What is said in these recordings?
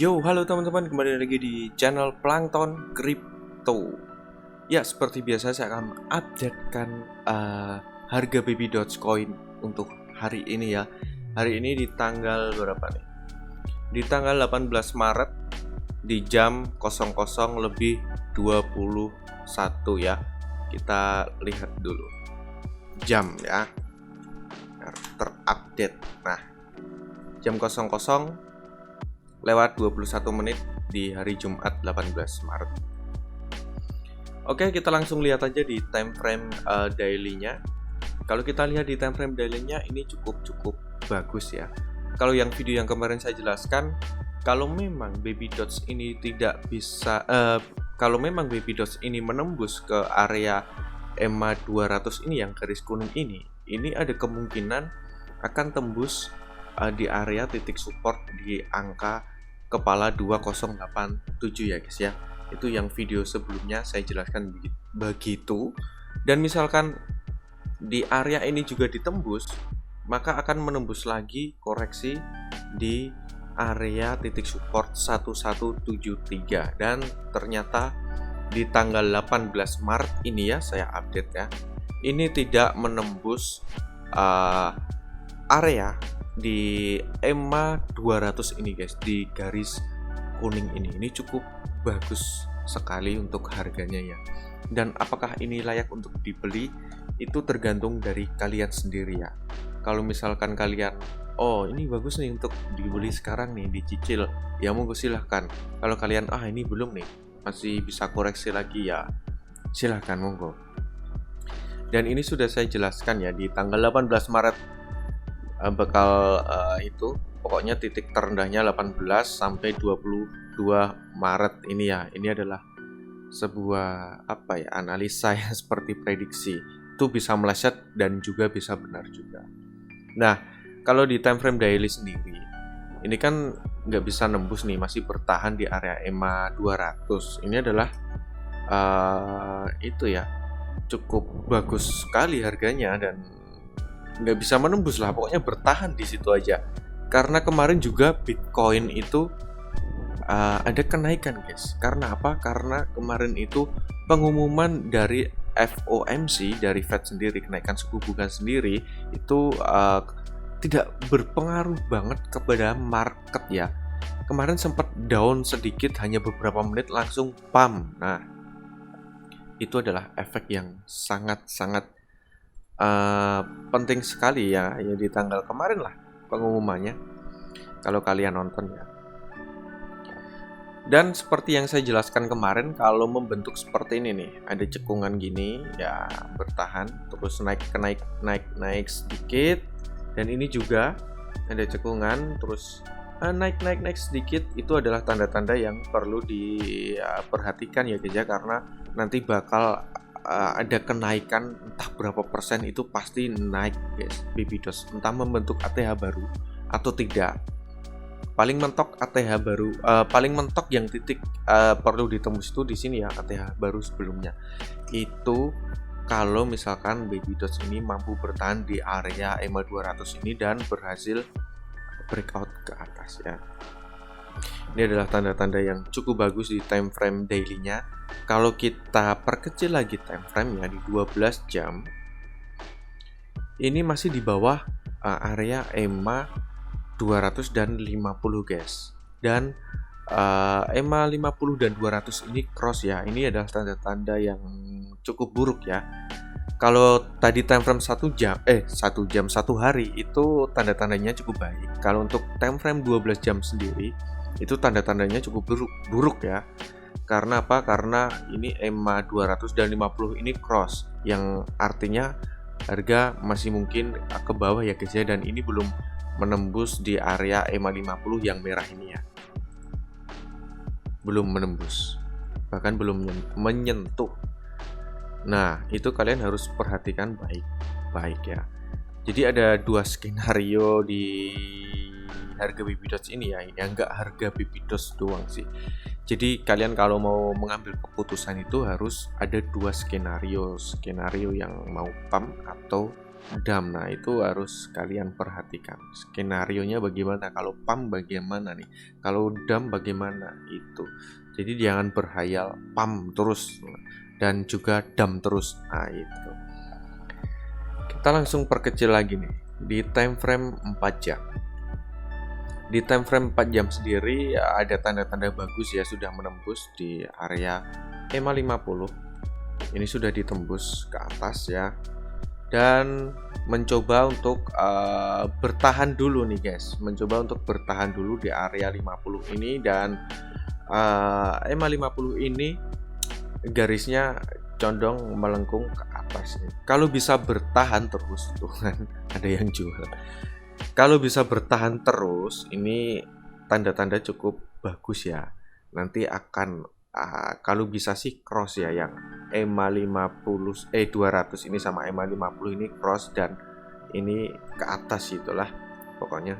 Yo, halo teman-teman, kembali lagi di channel Plankton Crypto. Ya, seperti biasa saya akan updatekan harga Baby Dogecoin untuk hari ini ya. Hari ini di tanggal berapa nih? Di tanggal 18 Maret di jam 00 lebih 21 ya. Kita lihat dulu jam ya, terupdate. Nah, jam 00 lewat 21 menit di hari Jumat 18 Maret. Oke, kita langsung lihat aja di time frame daily-nya. Kalau kita lihat di time frame daily-nya ini cukup bagus ya. Kalau yang video yang kemarin saya jelaskan, kalau memang Baby Doge ini tidak bisa kalau memang Baby Doge ini menembus ke area EMA 200 ini yang garis kuning ini ada kemungkinan akan tembus di area titik support di angka kepala 2087 ya guys ya. Itu yang video sebelumnya saya jelaskan begitu. Dan misalkan di area ini juga ditembus, maka akan menembus lagi koreksi di area titik support 1173. Dan ternyata di tanggal 18 Maret ini ya, saya update ya, ini tidak menembus area di EMA 200 ini guys, di garis kuning ini cukup bagus sekali untuk harganya ya. Dan apakah ini layak untuk dibeli itu tergantung dari kalian sendiri ya. Kalau misalkan kalian ini bagus nih untuk dibeli sekarang nih, dicicil, ya monggo silahkan. Kalau kalian ini belum nih, masih bisa koreksi lagi ya, silahkan monggo. Dan ini sudah saya jelaskan ya, di tanggal 18 Maret bakal itu pokoknya titik terendahnya 18 sampai 22 Maret ini ya. Ini adalah sebuah analisa yang seperti prediksi. Itu bisa meleset dan juga bisa benar juga. Nah, kalau di time frame daily sendiri ini kan nggak bisa nembus nih, masih bertahan di area EMA 200. Ini adalah itu ya, cukup bagus sekali harganya dan nggak bisa menembus lah, pokoknya bertahan di situ aja. Karena kemarin juga Bitcoin itu ada kenaikan guys. Karena apa? Karena kemarin itu pengumuman dari FOMC, dari Fed sendiri, kenaikan suku bunga sendiri itu tidak berpengaruh banget kepada market ya. Kemarin sempat down sedikit, hanya beberapa menit langsung pump. Nah, itu adalah efek yang sangat-sangat penting sekali ya di tanggal kemarin lah pengumumannya, kalau kalian nonton ya. Dan seperti yang saya jelaskan kemarin, kalau membentuk seperti ini nih, ada cekungan gini ya, bertahan terus naik sedikit, dan ini juga ada cekungan terus naik sedikit. Itu adalah tanda-tanda yang perlu diperhatikan ya guys ya, karena nanti bakal ada kenaikan entah berapa persen, itu pasti naik guys Baby Doge, entah membentuk ATH baru atau tidak. Paling mentok ATH baru, paling mentok yang titik perlu ditembus itu di sini ya, ATH baru sebelumnya. Itu kalau misalkan Baby Doge ini mampu bertahan di area EMA 200 ini dan berhasil breakout ke atas ya. Ini adalah tanda-tanda yang cukup bagus di time frame daily-nya. Kalau kita perkecil lagi time frame-nya di 12 jam, ini masih di bawah area EMA 200 dan 50 guys. Dan EMA 50 dan 200 ini cross ya. Ini adalah tanda-tanda yang cukup buruk ya. Kalau tadi time frame 1 jam 1 hari itu tanda-tandanya cukup baik. Kalau untuk time frame 12 jam sendiri itu tanda-tandanya cukup buruk ya. Karena apa? Karena ini EMA 200 dan 50 ini cross, yang artinya harga masih mungkin ke bawah ya guys ya, dan ini belum menembus di area EMA 50 yang merah ini ya. Belum menembus, bahkan belum menyentuh. Nah, itu kalian harus perhatikan baik-baik ya. Jadi ada dua skenario di harga Baby Doge ini ya, enggak harga Baby Doge doang sih. Jadi kalian kalau mau mengambil keputusan itu harus ada dua skenario yang mau pump atau dam. Nah, itu harus kalian perhatikan. Skenarionya bagaimana? Kalau pump bagaimana nih? Kalau dam bagaimana? Itu. Jadi jangan berhayal pump terus dan juga dam terus. Nah, itu. Kita langsung perkecil lagi nih. Di time frame 4 jam. Di time frame 4 jam sendiri ya, ada tanda-tanda bagus ya, sudah menembus di area EMA 50. Ini sudah ditembus ke atas ya. Dan mencoba untuk bertahan dulu nih guys, mencoba untuk bertahan dulu di area 50 ini. Dan EMA 50 ini garisnya condong melengkung ke atas nih. Kalau bisa bertahan terus, tuh kan ada yang jual. Kalau bisa bertahan terus, ini tanda-tanda cukup bagus ya. Nanti akan kalau bisa sih cross ya, yang EMA 50 200 ini sama EMA 50 ini cross dan ini ke atas, itulah pokoknya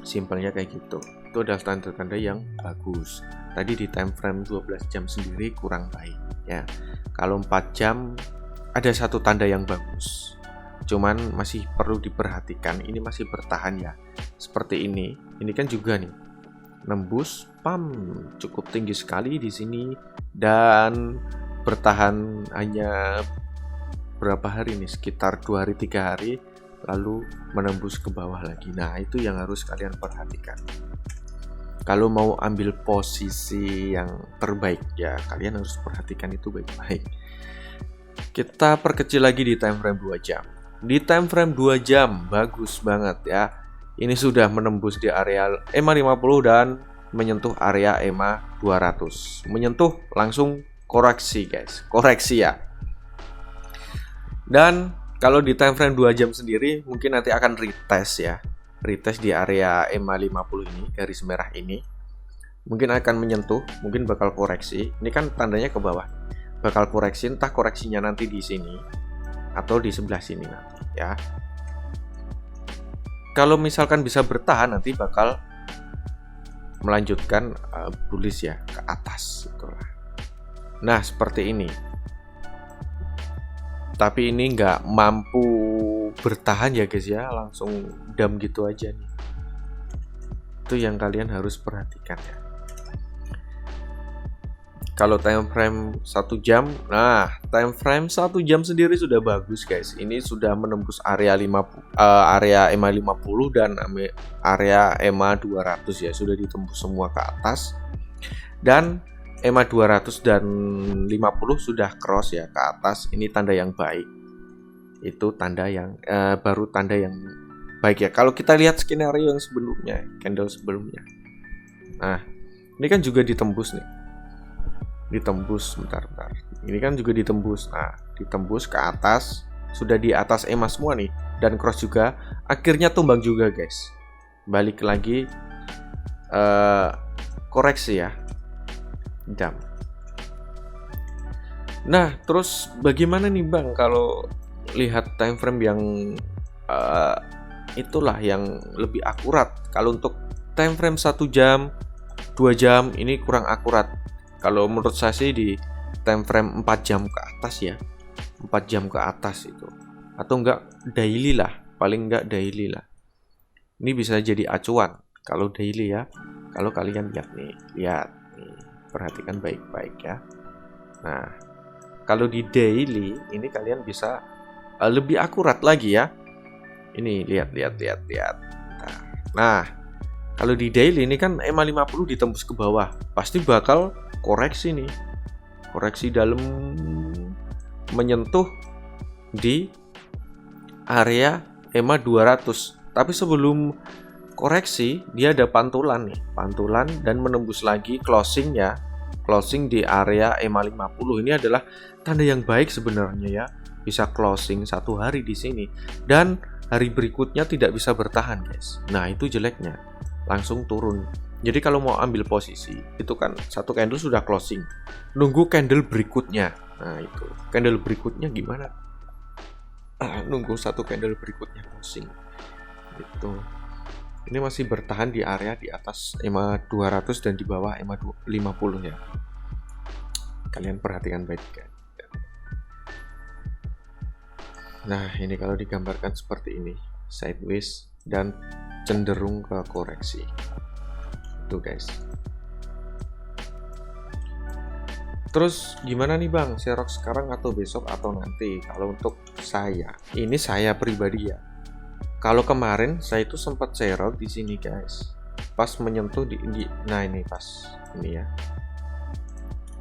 simpelnya kayak gitu. Itu adalah tanda-tanda yang bagus. Tadi di time frame 12 jam sendiri kurang baik ya. Kalau 4 jam ada satu tanda yang bagus, cuman masih perlu diperhatikan. Ini masih bertahan ya, seperti ini. Ini kan juga nih nembus pump cukup tinggi sekali di sini dan bertahan hanya berapa hari nih, sekitar 2 hari 3 hari, lalu menembus ke bawah lagi. Nah, itu yang harus kalian perhatikan. Kalau mau ambil posisi yang terbaik ya, kalian harus perhatikan itu baik-baik. Kita perkecil lagi di time frame 2 jam. Di time frame 2 jam bagus banget ya. Ini sudah menembus di area EMA 50 dan menyentuh area EMA 200. Menyentuh langsung koreksi guys, koreksi ya. Dan kalau di time frame 2 jam sendiri mungkin nanti akan retest ya. Retest di area EMA 50 ini, garis merah ini. Mungkin akan menyentuh, mungkin bakal koreksi. Ini kan tandanya ke bawah. Bakal koreksi, entah koreksinya nanti di sini atau di sebelah sini nanti ya. Kalau misalkan bisa bertahan, nanti bakal melanjutkan bullish ya ke atas itulah. Nah, seperti ini. Tapi ini nggak mampu bertahan ya guys ya, langsung dam gitu aja nih. Itu yang kalian harus perhatikan ya. Kalau time frame 1 jam, nah time frame 1 jam sendiri sudah bagus guys. Ini sudah menembus area area EMA 50 dan area EMA 200 ya, sudah ditembus semua ke atas. Dan EMA 200 dan 50 sudah cross ya ke atas. Ini tanda yang baik. Itu tanda yang baru tanda yang baik ya. Kalau kita lihat skenario yang sebelumnya, candle sebelumnya. Nah, ini kan juga ditembus nih. Ditembus bentar. Ini kan juga ditembus. Nah, ditembus ke atas, sudah di atas EMA semua nih, dan cross juga. Akhirnya tumbang juga guys. Balik lagi koreksi ya, dam. Nah, terus bagaimana nih Bang kalau lihat time frame yang itulah yang lebih akurat? Kalau untuk time frame 1 jam, 2 jam ini kurang akurat. Kalau menurut saya sih di time frame 4 jam ke atas ya, 4 jam ke atas itu, atau enggak daily lah, paling enggak daily lah. Ini bisa jadi acuan kalau daily ya. Kalau kalian lihat nih, perhatikan baik-baik ya. Nah, kalau di daily ini kalian bisa lebih akurat lagi ya. Ini lihat. Nah, kalau di daily ini kan EMA 50 ditembus ke bawah, pasti bakal koreksi nih. Koreksi dalam menyentuh di area EMA 200. Tapi sebelum koreksi, dia ada pantulan nih, pantulan dan menembus lagi closing ya. Closing di area EMA 50. Ini adalah tanda yang baik sebenarnya ya. Bisa closing 1 hari di sini dan hari berikutnya tidak bisa bertahan, guys. Nah, itu jeleknya. Langsung turun. Jadi kalau mau ambil posisi, itu kan satu candle sudah closing. Nunggu candle berikutnya. Nah, itu. Candle berikutnya gimana? Nunggu satu candle berikutnya closing. Itu. Ini masih bertahan di area di atas EMA 200 dan di bawah EMA 50 ya. Kalian perhatikan baik-baik. Nah, ini kalau digambarkan seperti ini, sideways dan cenderung ke koreksi. Itu guys. Terus gimana nih Bang, Xerox sekarang atau besok atau nanti? Kalau untuk saya, ini saya pribadi ya. Kalau kemarin saya itu sempat Xerox di sini guys. Pas menyentuh nah ini pas ini ya.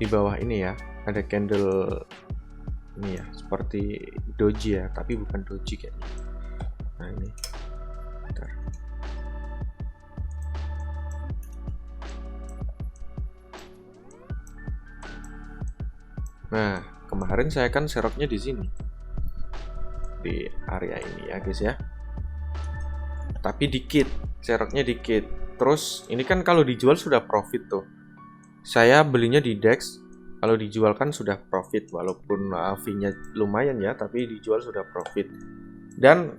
Di bawah ini ya, ada candle ini ya, seperti doji ya, tapi bukan doji kayaknya. Nah ini. Bentar. Nah, kemarin saya kan seroknya di sini. Di area ini ya, guys ya. Tapi dikit, seroknya dikit. Terus ini kan kalau dijual sudah profit tuh. Saya belinya di DEX. Kalau dijual kan sudah profit, walaupun fee-nya lumayan ya, tapi dijual sudah profit. Dan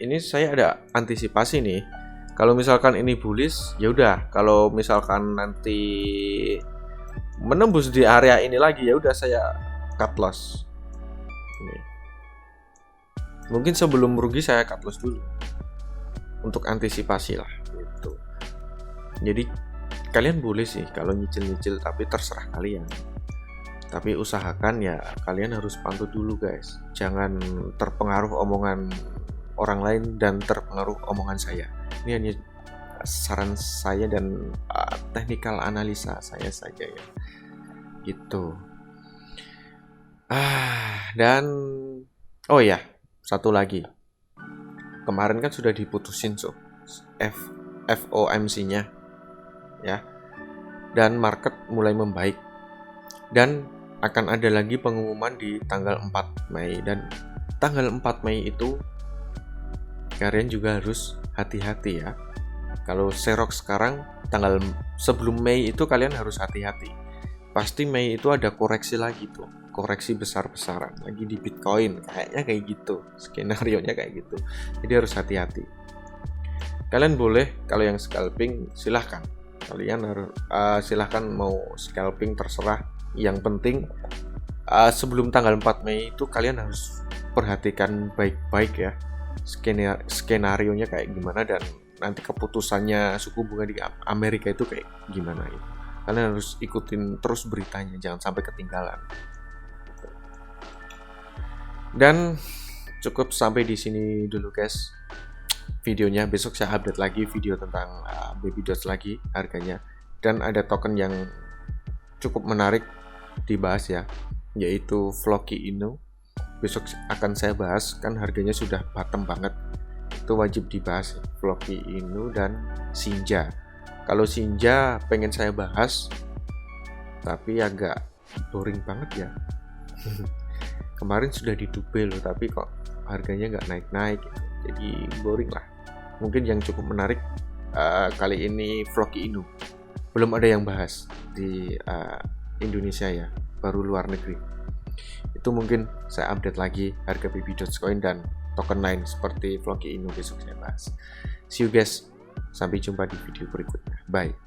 ini saya ada antisipasi nih. Kalau misalkan ini bullish, ya udah. Kalau misalkan nanti menembus di area ini lagi, ya udah saya cut loss. Ini. Mungkin sebelum rugi saya cut loss dulu untuk antisipasi lah gitu. Jadi kalian boleh sih kalau nyicil-nyicil, tapi terserah kalian. Tapi usahakan ya kalian harus pantau dulu guys. Jangan terpengaruh omongan orang lain dan terpengaruh omongan saya. Ini hanya saran saya dan teknikal analisa saya saja ya. Gitu. Dan oh ya, satu lagi. Kemarin kan sudah diputusin FOMC-nya ya. Dan market mulai membaik. Dan akan ada lagi pengumuman di tanggal 4 Mei. Dan tanggal 4 Mei itu kalian juga harus hati-hati ya. Kalau Xerox sekarang sebelum Mei itu kalian harus hati-hati. Pasti Mei itu ada koreksi lagi tuh. Koreksi besar-besaran lagi di Bitcoin, kayaknya kayak gitu. Skenario-nya kayak gitu. Jadi harus hati-hati. Kalian boleh kalau yang scalping silahkan. Kalian harus silahkan mau scalping terserah. Yang penting sebelum tanggal 4 Mei itu kalian harus perhatikan baik-baik ya skenario-nya kayak gimana, dan nanti keputusannya suku bunga di Amerika itu kayak gimana itu. Kalian harus ikutin terus beritanya, jangan sampai ketinggalan. Dan cukup sampai di sini dulu guys videonya. Besok saya update lagi video tentang Baby Doge lagi harganya, dan ada token yang cukup menarik dibahas ya, yaitu Floki Inu. Besok akan saya bahas, kan harganya sudah bottom banget, itu wajib dibahas. Floki Inu dan Shinja. Kalau Shinja pengen saya bahas, tapi agak boring banget ya. Kemarin sudah didubel loh, tapi kok harganya nggak naik-naik gitu. Jadi boring lah. Mungkin yang cukup menarik kali ini Floki Inu. Belum ada yang bahas di Indonesia ya, baru luar negeri. Itu mungkin saya update lagi harga Baby Dogecoin dan token lain seperti Floki Inu, besok saya bahas. See you guys, sampai jumpa di video berikutnya. Bye.